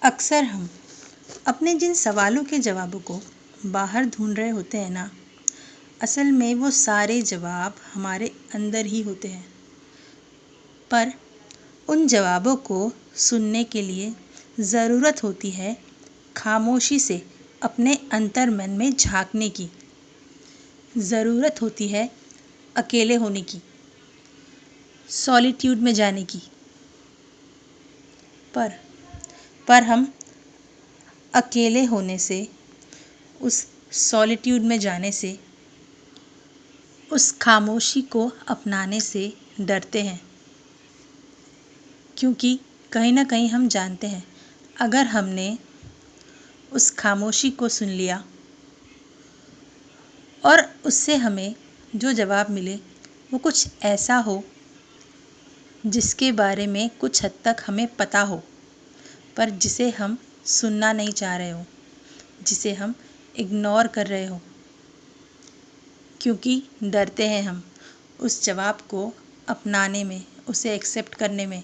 अक्सर हम अपने जिन सवालों के जवाबों को बाहर ढूंढ रहे होते हैं ना, असल में वो सारे जवाब हमारे अंदर ही होते हैं। पर उन जवाबों को सुनने के लिए ज़रूरत होती है खामोशी से अपने अंतर्मन में झांकने की। ज़रूरत होती है अकेले होने की, सॉलिट्यूड में जाने की। पर हम अकेले होने से, उस सॉलिट्यूड में जाने से, उस खामोशी को अपनाने से डरते हैं। क्योंकि कहीं ना कहीं हम जानते हैं, अगर हमने उस खामोशी को सुन लिया और उससे हमें जो जवाब मिले वो कुछ ऐसा हो जिसके बारे में कुछ हद तक हमें पता हो, पर जिसे हम सुनना नहीं चाह रहे हो, जिसे हम इग्नोर कर रहे हो, क्योंकि डरते हैं हम उस जवाब को अपनाने में, उसे एक्सेप्ट करने में।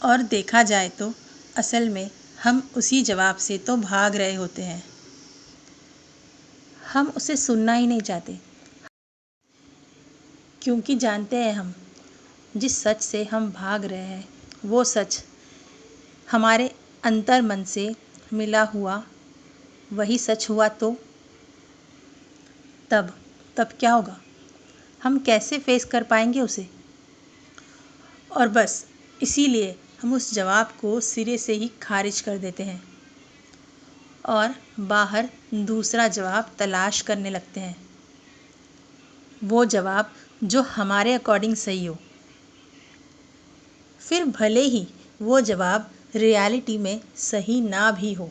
और देखा जाए तो असल में हम उसी जवाब से तो भाग रहे होते हैं। हम उसे सुनना ही नहीं चाहते, क्योंकि जानते हैं हम जिस सच से हम भाग रहे हैं वो सच हमारे अंतर्मन से मिला हुआ वही सच हुआ तो तब क्या होगा? हम कैसे फेस कर पाएंगे उसे? और बस इसीलिए हम उस जवाब को सिरे से ही खारिज कर देते हैं और बाहर दूसरा जवाब तलाश करने लगते हैं। वो जवाब जो हमारे अकॉर्डिंग सही हो। फिर भले ही वो जवाब रियलिटी में सही ना भी हो,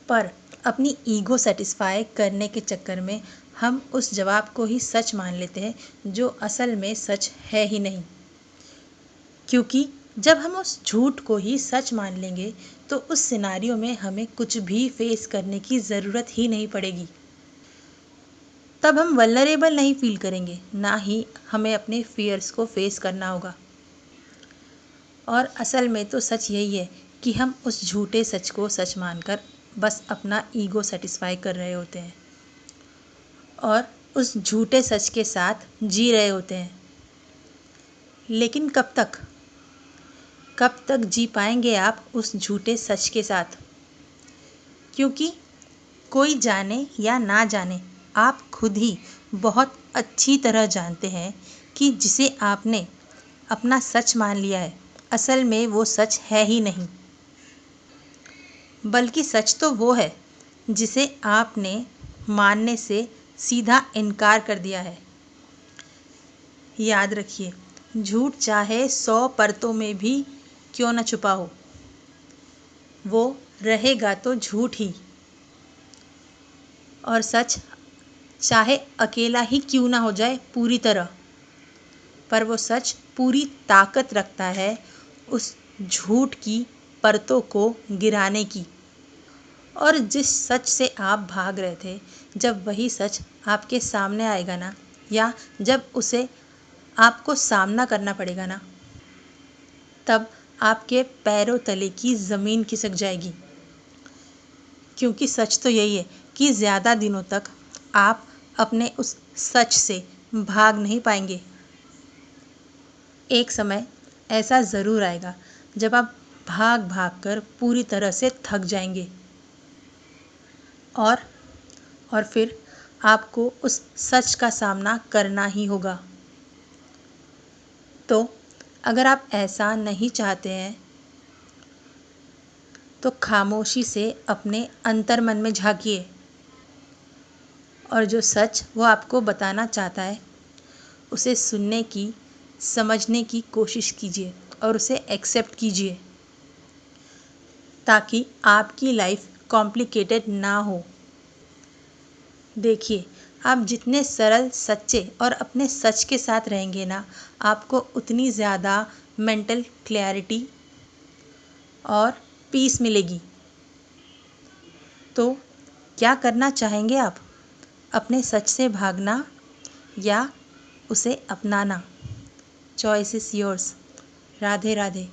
पर अपनी ईगो सेटिस्फाई करने के चक्कर में हम उस जवाब को ही सच मान लेते हैं जो असल में सच है ही नहीं। क्योंकि जब हम उस झूठ को ही सच मान लेंगे तो उस सिनारियो में हमें कुछ भी फेस करने की ज़रूरत ही नहीं पड़ेगी। तब हम वल्नरेबल नहीं फील करेंगे, ना ही हमें अपने फियर्स को फेस करना होगा। और असल में तो सच यही है कि हम उस झूठे सच को सच मानकर बस अपना ईगो सेटिस्फाई कर रहे होते हैं और उस झूठे सच के साथ जी रहे होते हैं। लेकिन कब तक जी पाएंगे आप उस झूठे सच के साथ? क्योंकि कोई जाने या ना जाने, आप खुद ही बहुत अच्छी तरह जानते हैं कि जिसे आपने अपना सच मान लिया है, असल में वो सच है ही नहीं। बल्कि सच तो वो है जिसे आपने मानने से सीधा इनकार कर दिया है। याद रखिए, झूठ चाहे 100 परतों में भी क्यों न छुपा हो, वो रहेगा तो झूठ ही। और सच चाहे अकेला ही क्यों ना हो जाए पूरी तरह, पर वो सच पूरी ताकत रखता है उस झूठ की परतों को गिराने की। और जिस सच से आप भाग रहे थे, जब वही सच आपके सामने आएगा ना, या जब उसे आपको सामना करना पड़ेगा ना, तब आपके पैरों तले की ज़मीन खिसक जाएगी। क्योंकि सच तो यही है कि ज़्यादा दिनों तक आप अपने उस सच से भाग नहीं पाएंगे। एक समय ऐसा ज़रूर आएगा जब आप भाग भाग कर पूरी तरह से थक जाएंगे और फिर आपको उस सच का सामना करना ही होगा। तो अगर आप ऐसा नहीं चाहते हैं तो खामोशी से अपने अंतर्मन में झांकिए और जो सच वो आपको बताना चाहता है उसे सुनने की, समझने की कोशिश कीजिए और उसे एक्सेप्ट कीजिए, ताकि आपकी लाइफ कॉम्प्लिकेटेड ना हो। देखिए, आप जितने सरल, सच्चे और अपने सच के साथ रहेंगे ना, आपको उतनी ज़्यादा मेंटल क्लैरिटी और पीस मिलेगी। तो क्या करना चाहेंगे आप? अपने सच से भागना या उसे अपनाना? Choice is yours. Radhe Radhe.